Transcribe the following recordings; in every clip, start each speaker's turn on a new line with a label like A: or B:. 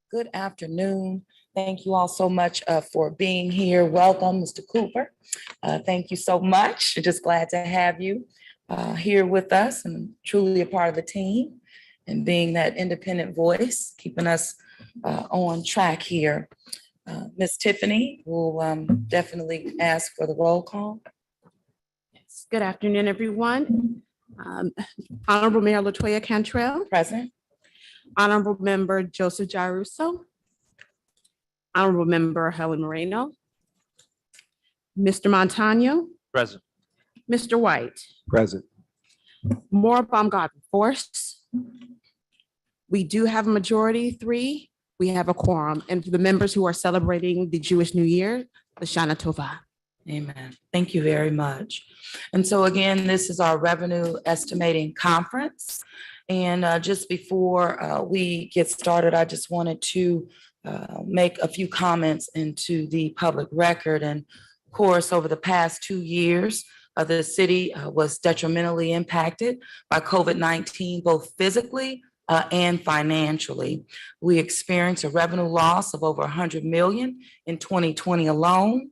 A: Good afternoon. Thank you all so much for being here. Welcome, Mr. Cooper. Thank you so much. Just glad to have you here with us and truly a part of the team and being that independent voice, keeping us on track here. Ms. Tiffany will definitely ask for the roll call.
B: Yes. Good afternoon, everyone. Honorable Mayor LaToya Cantrell,
A: Present.
B: Honorable Member Joseph Giarrusso, Honorable Member Helen Moreno, Mr. Montano,
C: Present.
B: Mr. White,
C: Present.
B: Maura Baumgarten Force. We do have a majority, 3. We have a quorum. And for the members who are celebrating the Jewish New Year, Lashana Tova.
A: Amen. Thank you very much. And so again, this is our revenue estimating conference. And just before we get started, I just wanted to make a few comments into the public record. And of course, over the past 2 years, the city was detrimentally impacted by COVID-19, both physically and financially. We experienced a revenue loss of over 100 million in 2020 alone.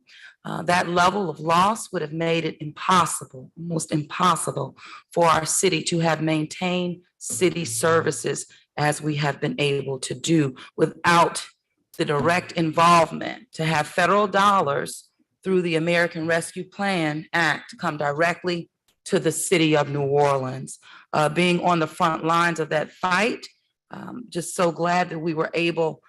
A: That level of loss would have made it impossible, almost impossible, for our city to have maintained city services as we have been able to do without the direct involvement to have federal dollars through the American Rescue Plan Act come directly to the city of New Orleans. Being on the front lines of that fight, just so glad that we were able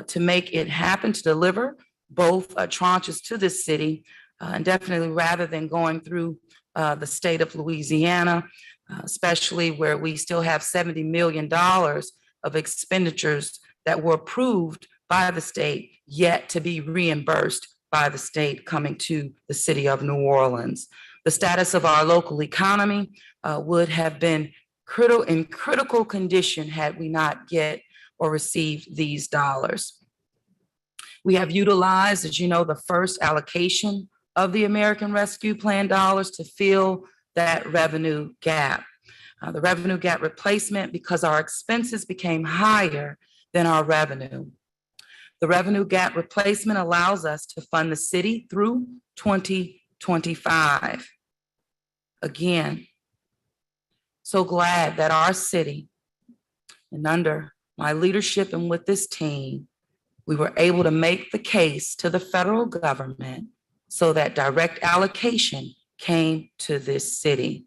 A: to make it happen, to deliver both tranches to this city, and definitely rather than going through the state of Louisiana, especially where we still have $70 million of expenditures that were approved by the state, yet to be reimbursed by the state coming to the city of New Orleans. The status of our local economy would have been in critical condition had we not get or received these dollars. We have utilized, as you know, the first allocation of the American Rescue Plan dollars to fill that revenue gap. The revenue gap replacement because our expenses became higher than our revenue. The revenue gap replacement allows us to fund the city through 2025. Again, so glad that our city, and under my leadership and with this team, we were able to make the case to the federal government so that direct allocation came to this city.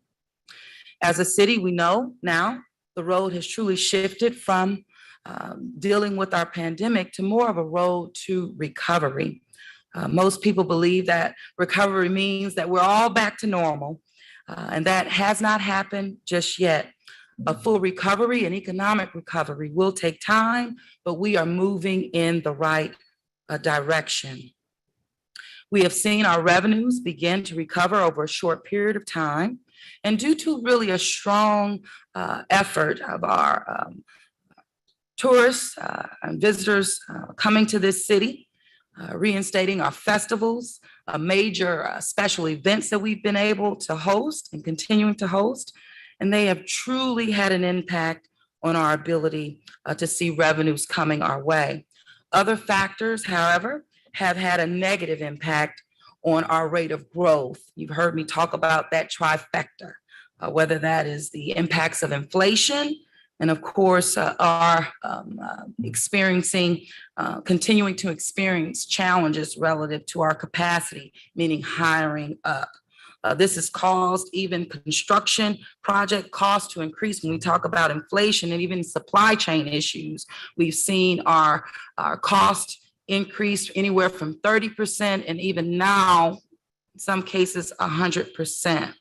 A: As a city, we know now the road has truly shifted from dealing with our pandemic to more of a road to recovery. Most people believe that recovery means that we're all back to normal, and that has not happened just yet. A full recovery and economic recovery will take time, but we are moving in the right direction. We have seen our revenues begin to recover over a short period of time, and due to really a strong effort of our tourists and visitors coming to this city, reinstating our festivals, major special events that we've been able to host and continuing to host, and they have truly had an impact on our ability to see revenues coming our way. Other factors, however, have had a negative impact on our rate of growth. You've heard me talk about that trifecta, whether that is the impacts of inflation, and of course, are continuing to experience challenges relative to our capacity, meaning hiring up. This has caused even construction project costs to increase. When we talk about inflation and even supply chain issues, we've seen our cost increase anywhere from 30% and even now, in some cases, 100%.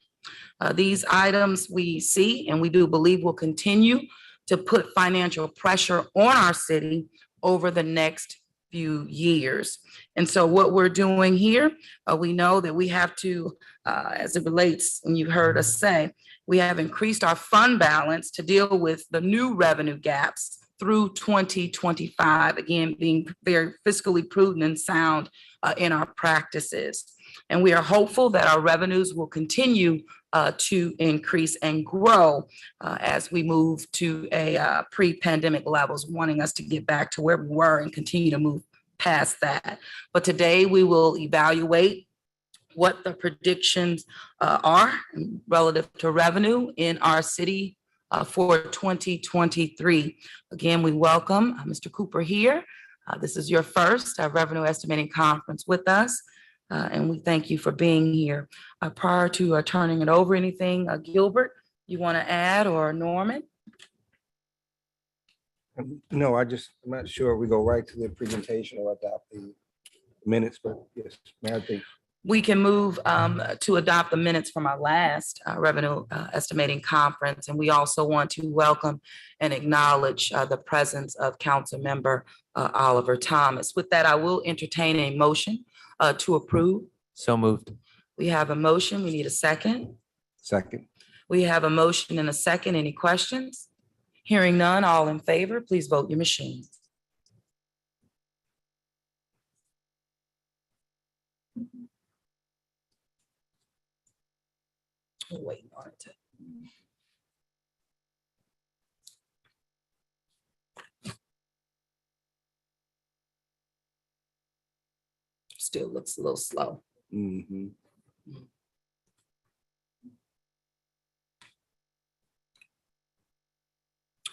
A: These items we see and we do believe will continue to put financial pressure on our city over the next few years. And so what we're doing here, we know that we have to, as it relates, and you've heard us say, we have increased our fund balance to deal with the new revenue gaps through 2025, again, being very fiscally prudent and sound in our practices. And we are hopeful that our revenues will continue to increase and grow as we move to a pre-pandemic levels, wanting us to get back to where we were and continue to move past that. But today we will evaluate what the predictions are relative to revenue in our city for 2023. Again, we welcome Mr. Cooper here. This is your first revenue estimating conference with us, and we thank you for being here. Prior to turning it over, anything, Gilbert, you want to add, or Norman?
C: No, I'm not sure we go right to the presentation or adopt the minutes, but yes, Mayor, I think.
A: We can move to adopt the minutes from our last revenue estimating conference. And we also want to welcome and acknowledge the presence of Council Member Oliver Thomas. With that, I will entertain a motion to approve.
D: So moved.
A: We have a motion. We need a second.
C: Second.
A: We have a motion and a second. Any questions? Hearing none, all in favor, please vote your machines. Waiting on it to. Still looks a little slow.
C: Mhm.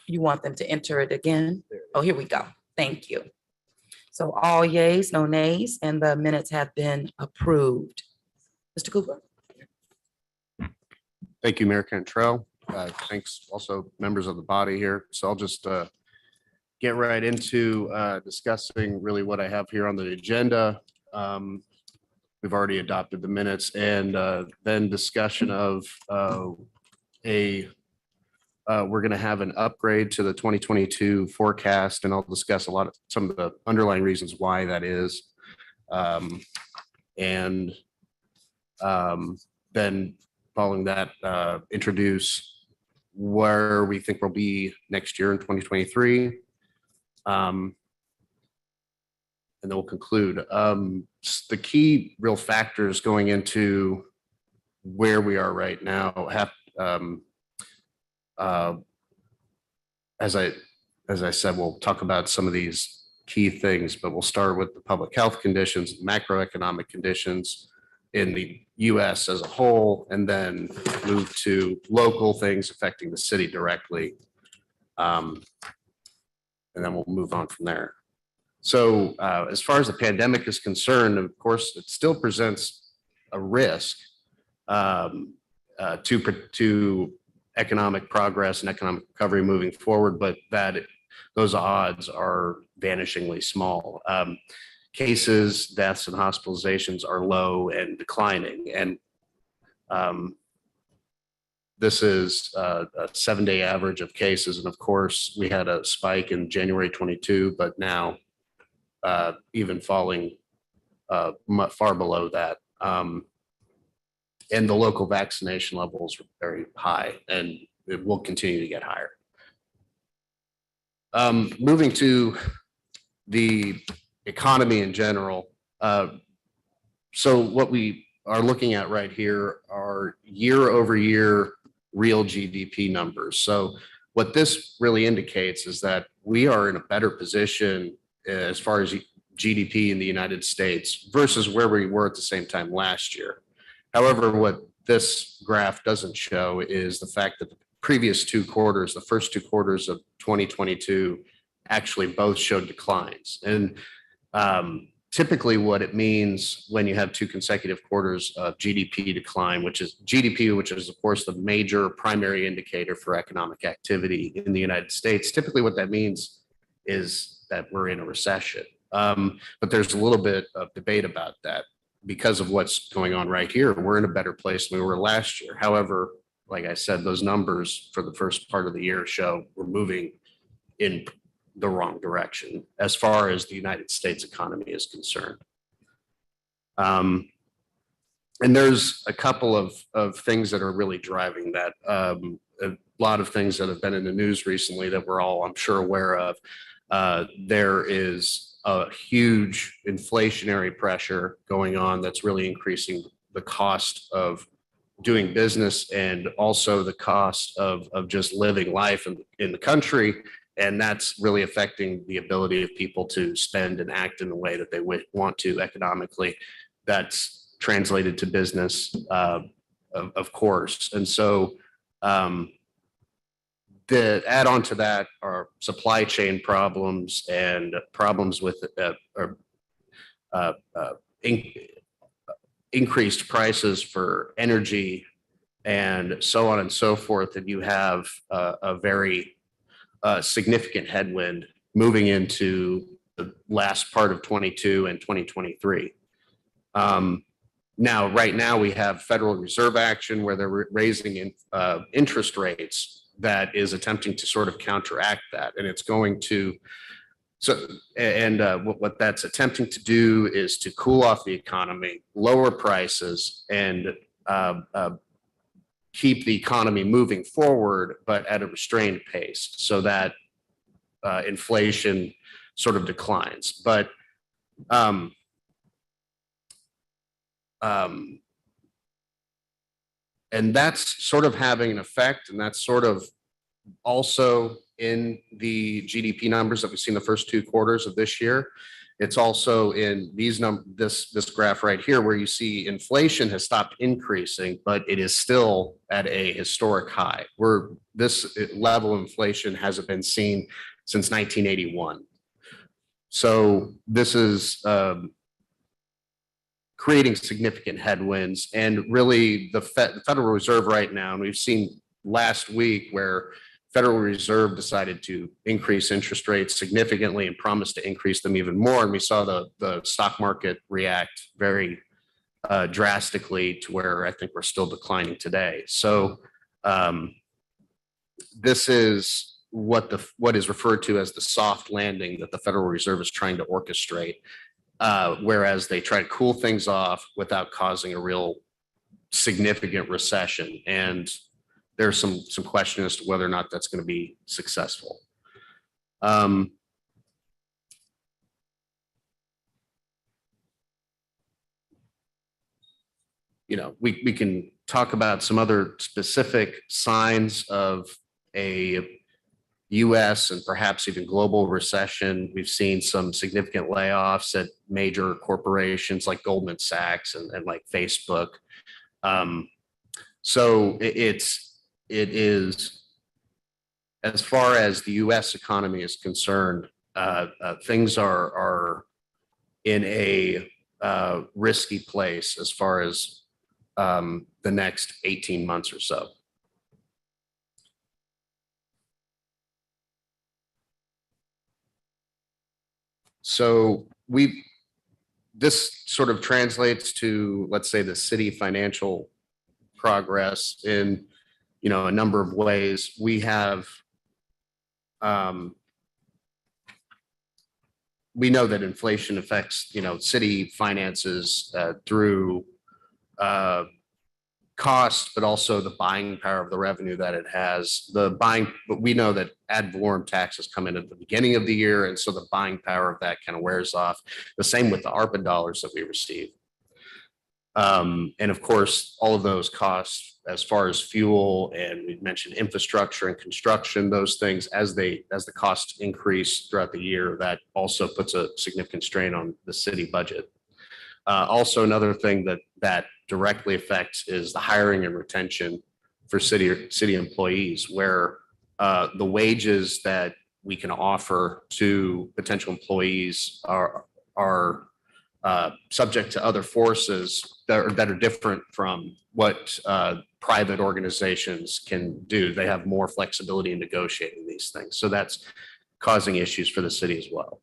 A: You want them to enter it again? Oh, here we go. Thank you. So all yays, no nays, and the minutes have been approved. Mr. Cooper?
E: Thank you, Mayor Cantrell. Thanks also members of the body here. So I'll just get right into discussing really what I have here on the agenda. We've already adopted the minutes, and then discussion of we're going to have an upgrade to the 2022 forecast, and I'll discuss some of the underlying reasons why that is. Then following that, introduce where we think we'll be next year in 2023. And then we'll conclude. The key real factors going into where we are right now have, as I said, we'll talk about some of these key things, but we'll start with the public health conditions, macroeconomic conditions in the US as a whole, and then move to local things affecting the city directly. And then we'll move on from there. So as far as the pandemic is concerned, of course, it still presents a risk to economic progress and economic recovery moving forward, but those odds are vanishingly small. Cases, deaths, and hospitalizations are low and declining. And this is a 7-day average of cases. And of course, we had a spike in January 22, but now even falling far below that. And the local vaccination levels are very high, and it will continue to get higher. Moving to the economy in general. So what we are looking at right here are year over year real GDP numbers. So what this really indicates is that we are in a better position as far as GDP in the United States versus where we were at the same time last year. However, what this graph doesn't show is the fact that the previous two quarters, the first two quarters of 2022, actually both showed declines. And typically what it means when you have two consecutive quarters of GDP decline, which is of course the major primary indicator for economic activity in the United States. Typically what that means is that we're in a recession. But there's a little bit of debate about that because of what's going on right here. We're in a better place than we were last year. However, like I said, those numbers for the first part of the year show we're moving in the wrong direction as far as the United States economy is concerned. And there's a couple of things that are really driving that. A lot of things that have been in the news recently that we're all, I'm sure, aware of. There is a huge inflationary pressure going on that's really increasing the cost of doing business and also the cost of just living life in the country. And that's really affecting the ability of people to spend and act in the way that they want to economically. That's translated to business, of course. And so the add on to that are supply chain problems and problems with increased prices for energy and so on and so forth. And you have a very significant headwind moving into the last part of 22 and 2023. Now, right now, we have Federal Reserve action where they're raising interest rates that is attempting to sort of counteract that. And it's going to, what that's attempting to do is to cool off the economy, lower prices, and keep the economy moving forward, but at a restrained pace so that inflation sort of declines. But and that's sort of having an effect, and that's sort of also in the GDP numbers that we've seen the first 2 quarters of this year. It's also in these this graph right here where you see inflation has stopped increasing, but it is still at a historic high. Where this level of inflation hasn't been seen since 1981. So this is creating significant headwinds, and really the Federal Reserve right now, and we've seen last week where Federal Reserve decided to increase interest rates significantly and promised to increase them even more. And we saw the stock market react very drastically to where I think we're still declining today. So this is what is referred to as the soft landing that the Federal Reserve is trying to orchestrate. Whereas they try to cool things off without causing a real significant recession. And there's some question as to whether or not that's going to be successful. You know, we can talk about some other specific signs of a US and perhaps even global recession. We've seen some significant layoffs at major corporations like Goldman Sachs and like Facebook. So it is, as far as the US economy is concerned, things are in a risky place as far as the next 18 months or so. So this sort of translates to, let's say, the city financial progress in, you know, a number of ways. We have, we know that inflation affects, you know, city finances through cost, but also the buying power of the revenue that it has. But we know that ad valorem taxes come in at the beginning of the year, and so the buying power of that kind of wears off. The same with the ARPA dollars that we receive. And of course, all of those costs, as far as fuel, and we mentioned infrastructure and construction, those things, as the costs increase throughout the year, that also puts a significant strain on the city budget. Also, another thing that directly affects is the hiring and retention for city employees, where the wages that we can offer to potential employees are subject to other forces that are different from what private organizations can do. They have more flexibility in negotiating these things. So that's causing issues for the city as well.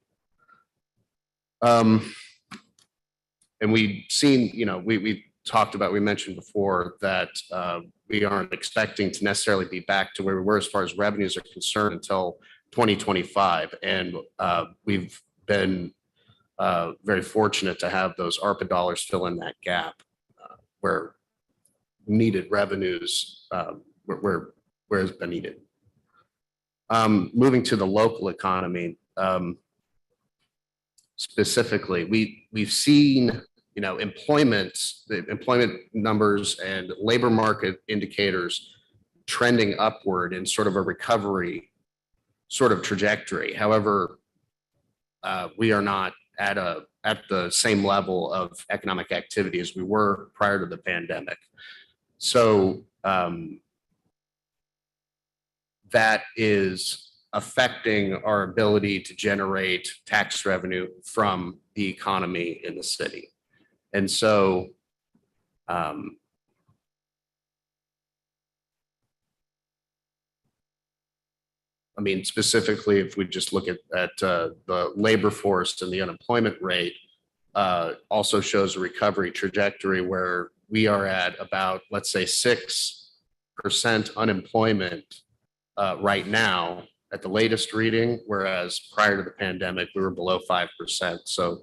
E: And we've seen, you know, we talked about, we mentioned before that we aren't expecting to necessarily be back to where we were as far as revenues are concerned until 2025. And we've been very fortunate to have those ARPA dollars fill in that gap where needed revenues, where it's been needed. Moving to the local economy, specifically, we've seen, the employment numbers and labor market indicators trending upward in sort of a recovery sort of trajectory. However, we are not at the same level of economic activity as we were prior to the pandemic. So that is affecting our ability to generate tax revenue from the economy in the city. And so specifically, if we just look at the labor force and the unemployment rate, also shows a recovery trajectory where we are at about, let's say, 6% unemployment right now at the latest reading, whereas prior to the pandemic, we were below 5%. So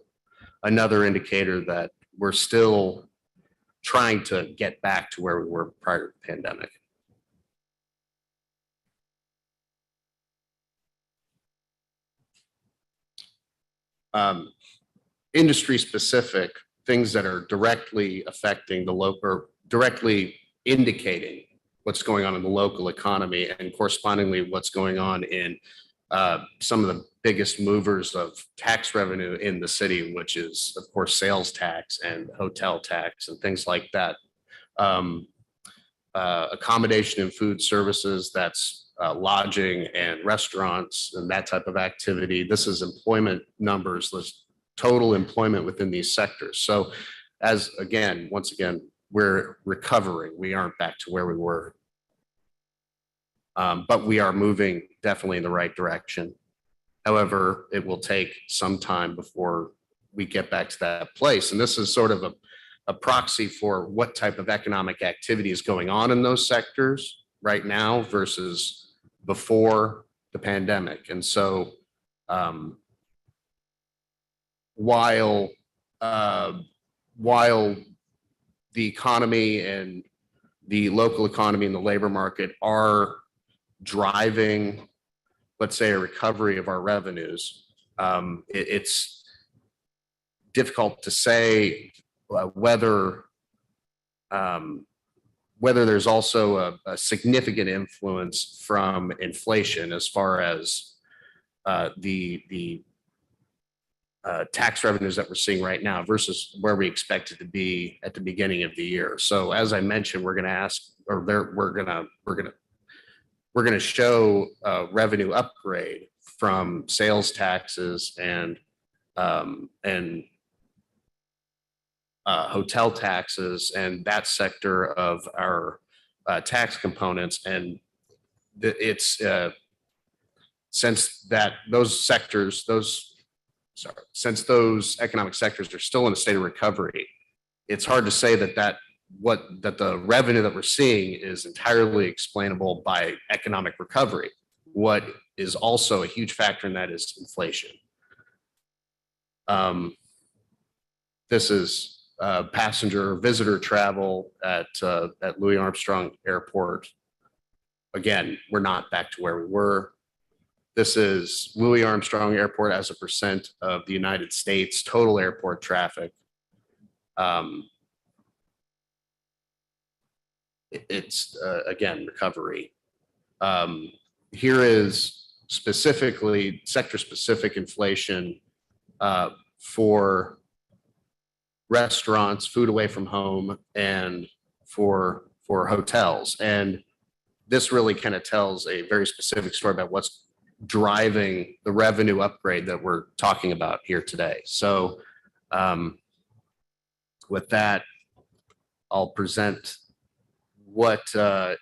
E: another indicator that we're still trying to get back to where we were prior to the pandemic. Industry specific things that are directly affecting the local, or directly indicating what's going on in the local economy, and correspondingly what's going on in some of the biggest movers of tax revenue in the city, which is of course sales tax and hotel tax and things like that. Accommodation and food services, that's lodging and restaurants and that type of activity. This is employment numbers, this total employment within these sectors. So once again, we're recovering. We aren't back to where we were, but we are moving definitely in the right direction. However, it will take some time before we get back to that place. And this is sort of a proxy for what type of economic activity is going on in those sectors right now versus before the pandemic. And so while the economy and the local economy and the labor market are driving, let's say, a recovery of our revenues, it's difficult to say whether there's also a significant influence from inflation as far as the tax revenues that we're seeing right now versus where we expect it to be at the beginning of the year. So as I mentioned, we're going to ask, or we're going to show a revenue upgrade from sales taxes and hotel taxes and that sector of our tax components. And it's since those economic sectors are still in a state of recovery, it's hard to say that the revenue that we're seeing is entirely explainable by economic recovery. What is also a huge factor in that is inflation. This is passenger visitor travel at Louis Armstrong Airport. Again, we're not back to where we were. This is Louis Armstrong Airport as a percent of the United States total airport traffic. It's again, recovery. Here is specifically sector-specific inflation for restaurants, food away from home, and for hotels. And this really kind of tells a very specific story about what's driving the revenue upgrade that we're talking about here today. So with that, I'll present what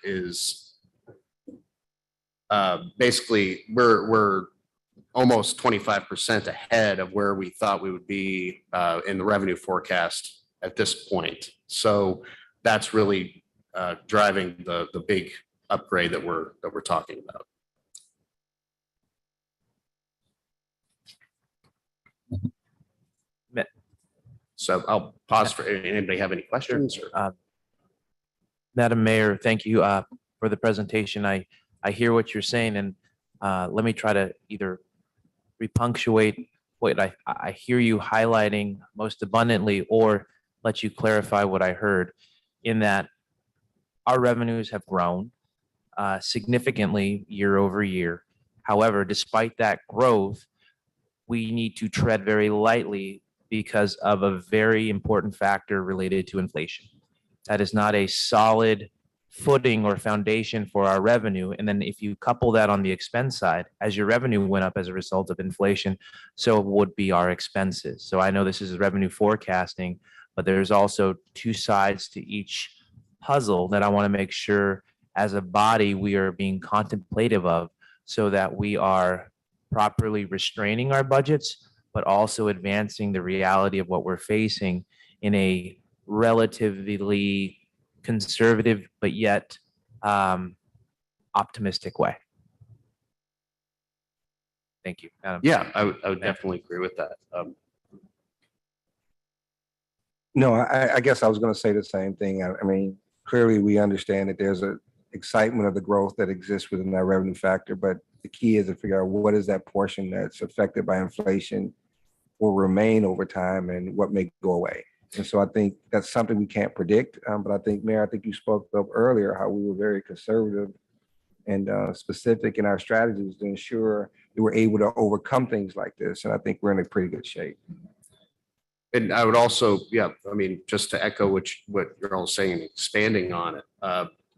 E: is basically we're almost 25% ahead of where we thought we would be in the revenue forecast at this point. So that's really driving the big upgrade that we're talking about. So I'll pause for anybody have any questions? Or?
D: Madam Mayor, thank you for the presentation. I hear what you're saying, and let me try to either repunctuate what I hear you highlighting most abundantly, or let you clarify what I heard, in that our revenues have grown significantly year over year. However, despite that growth, we need to tread very lightly because of a very important factor related to inflation. That is not a solid footing or foundation for our revenue. And then if you couple that on the expense side, as your revenue went up as a result of inflation, so would be our expenses. So I know this is revenue forecasting, but there's also two sides to each puzzle that I want to make sure as a body we are being contemplative of, so that we are properly restraining our budgets, but also advancing the reality of what we're facing in a relatively conservative, but yet optimistic way. Thank you.
E: Yeah, I would definitely agree with that.
C: No, I guess I was going to say the same thing. I mean, clearly we understand that there's a excitement of the growth that exists within our revenue factor, but the key is to figure out what is that portion that's affected by inflation will remain over time and what may go away. And so I think that's something we can't predict. But I think, Mayor, I think you spoke up earlier how we were very conservative and specific in our strategies to ensure that we're able to overcome things like this. And I think we're in a pretty good shape.
E: And I would also, yeah, I mean, just to echo what you're all saying and expanding on it,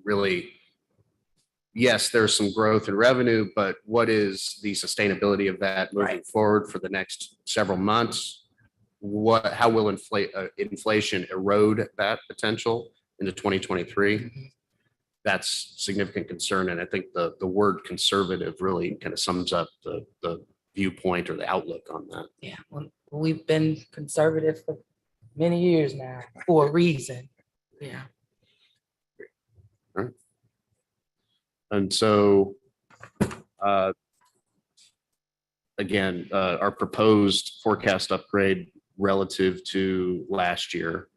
E: really, yes, there's some growth in revenue, but what is the sustainability of that moving forward for the next several months? How will inflation erode that potential into 2023? That's significant concern. And I think the word conservative really kind of sums up the viewpoint or the outlook on that.
A: Yeah, well, we've been conservative for many years now for a reason. Yeah.
E: And so, again, our proposed forecast upgrade relative to last year.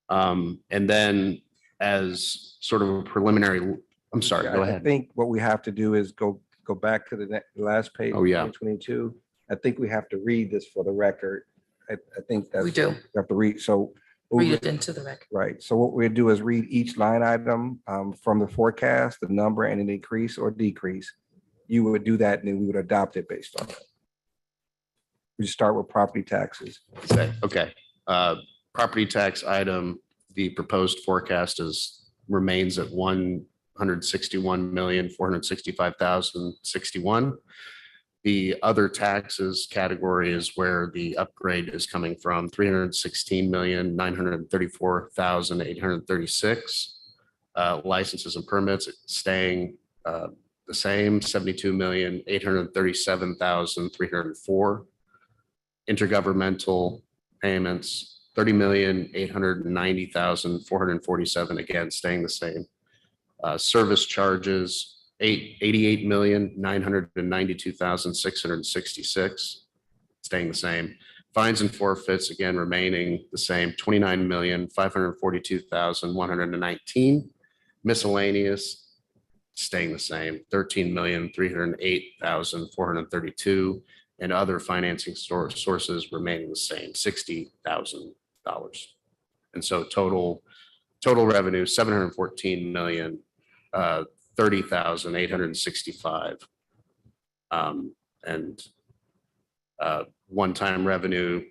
E: And then as sort of a preliminary, I'm sorry, go
C: I
E: ahead.
C: think what we have to do is go back to the last page.
E: Oh, yeah.
C: 22. I think we have to read this for the record. I think that's.
A: We do.
C: We have to read. So.
A: Read it into the record.
C: Right. So what we'll do is read each line item from the forecast, the number and an increase or decrease. You would do that and then we would adopt it based on it. We start with property taxes.
E: Okay. Property tax item, the proposed forecast remains at 161,465,061. The other taxes category is where the upgrade is coming from, 316,934,836. Licenses and permits staying the same, 72,837,304. Intergovernmental payments, 30,890,447, again, staying the same. Service charges, 88,992,666, staying the same. Fines and forfeits, again, remaining the same, 29,542,119. Miscellaneous, staying the same, 13,308,432. And other financing sources remaining the same, $60,000. And so total revenue, 714,030,865. And one-time revenue,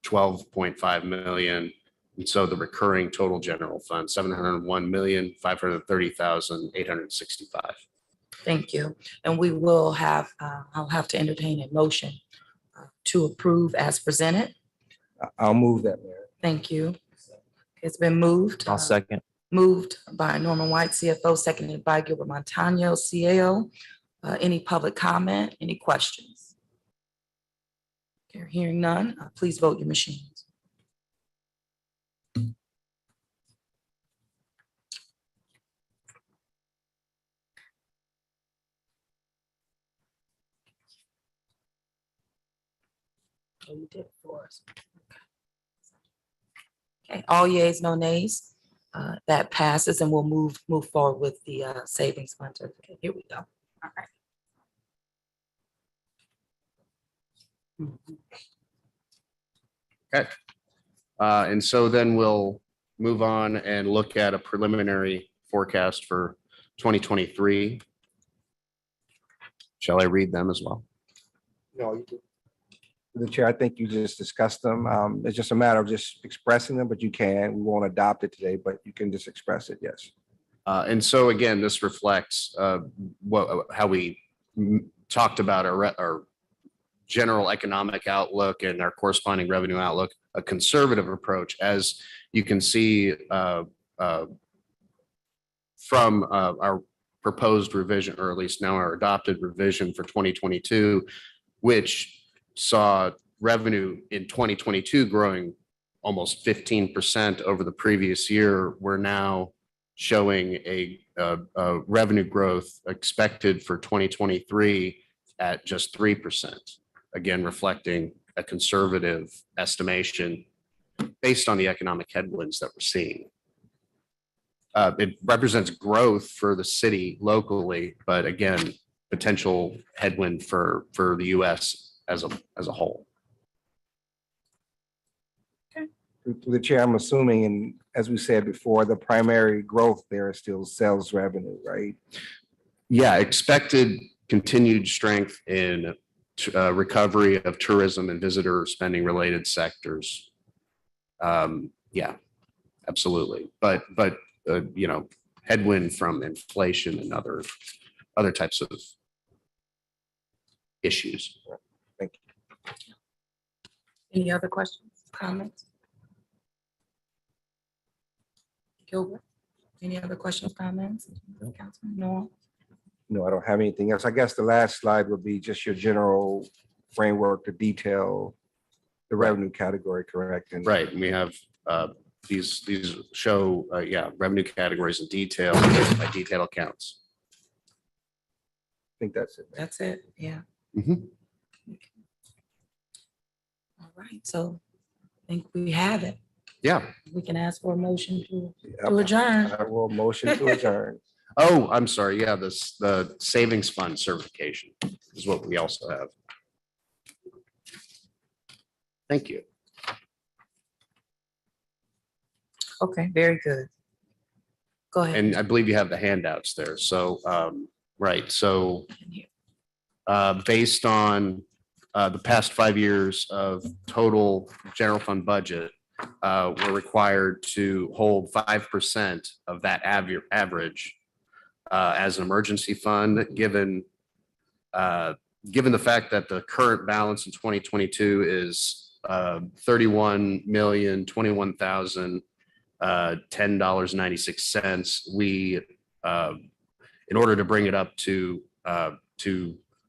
E: 12.5 million. And so the recurring total general fund, 701,530,865.
A: Thank you. And we will have, I'll have to entertain a motion to approve as presented.
C: I'll move that, Mayor.
A: Thank you. It's been moved.
D: I'll second.
A: Moved by Norman White, CFO, seconded by Gilbert Montano, CAO. Any public comment, any questions? Okay, hearing none, please vote your machines. Oh, you did it for us. Okay, all yeas, no nays. That passes, and we'll move forward with the savings fund. Okay, here we go. All right.
E: Okay. And so then we'll move on and look at a preliminary forecast for 2023. Shall I read them as well?
C: No, you do. The chair, I think you just discussed them. It's just a matter of just expressing them, but you can. We won't adopt it today, but you can just express it, yes.
E: And so again, this reflects how we talked about our general economic outlook and our corresponding revenue outlook, a conservative approach, as you can see from our proposed revision, or at least now our adopted revision for 2022, which saw revenue in 2022 growing almost 15% over the previous year. We're now showing a revenue growth expected for 2023 at just 3%. Again, reflecting a conservative estimation based on the economic headwinds that we're seeing. It represents growth for the city locally, but again, potential headwind for the US as a whole.
C: Through the chair, I'm assuming, and as we said before, the primary growth there is still sales revenue, right?
E: Yeah, expected continued strength in recovery of tourism and visitor spending related sectors. Yeah, absolutely. But you know, headwind from inflation and other types of issues.
C: Thank you.
A: Any other questions, comments? Gilbert, any other questions, comments? Councilman Noel?
C: No, I don't have anything else. I guess the last slide would be just your general framework to detail the revenue category, correct? And
E: Right, and we have these show, yeah, revenue categories in detail by detail accounts.
C: I think that's it.
A: That's it, yeah.
E: Mhm.
A: All right, so I think we have it.
E: Yeah.
A: We can ask for a motion to
C: Yep.
A: adjourn.
C: I will motion to adjourn.
E: Oh, I'm sorry. Yeah, the savings fund certification is what we also have. Thank you.
A: Okay, very good. Go ahead.
E: And I believe you have the handouts there. So, right. So based on the past 5 years of total general fund budget, we're required to hold 5% of that average as an emergency fund, given the fact that the current balance in 2022 is $31,021,010.96. We, in order to bring it up to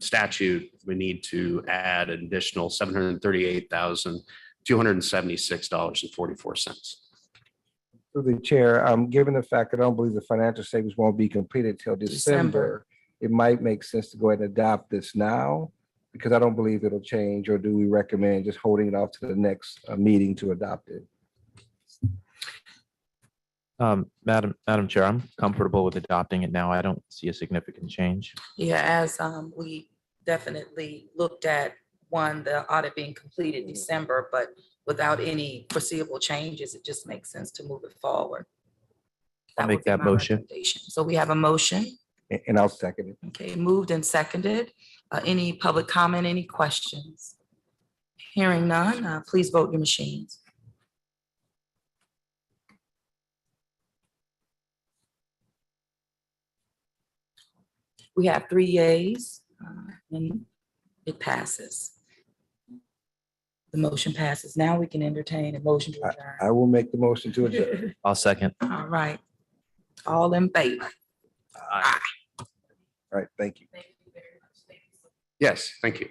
E: statute, we need to add an additional $738,276.44.
C: Through the chair, given the fact that I don't believe the financial statements won't be completed till December, it might make sense to go ahead and adopt this now, because I don't believe it'll change. Or do we recommend just holding it off to the next meeting to adopt it?
D: Madam Chair, I'm comfortable with adopting it now. I don't see a significant change.
A: Yeah, as we definitely looked at the audit being completed December, but without any foreseeable changes, it just makes sense to move it forward.
D: I'll
A: would
D: make
A: be
D: that
A: my
D: motion.
A: recommendation. So we have a motion,
C: And I'll second it.
A: okay, moved and seconded. Any public comment, any questions? Hearing none, please vote your machines. We have 3 yeas, and it passes. The motion passes. Now we can entertain a motion to adjourn.
C: I will make the motion to adjourn.
D: I'll second.
A: All right. All in favor?
C: All right, thank you.
A: Thank you very much.
E: Yes, thank you.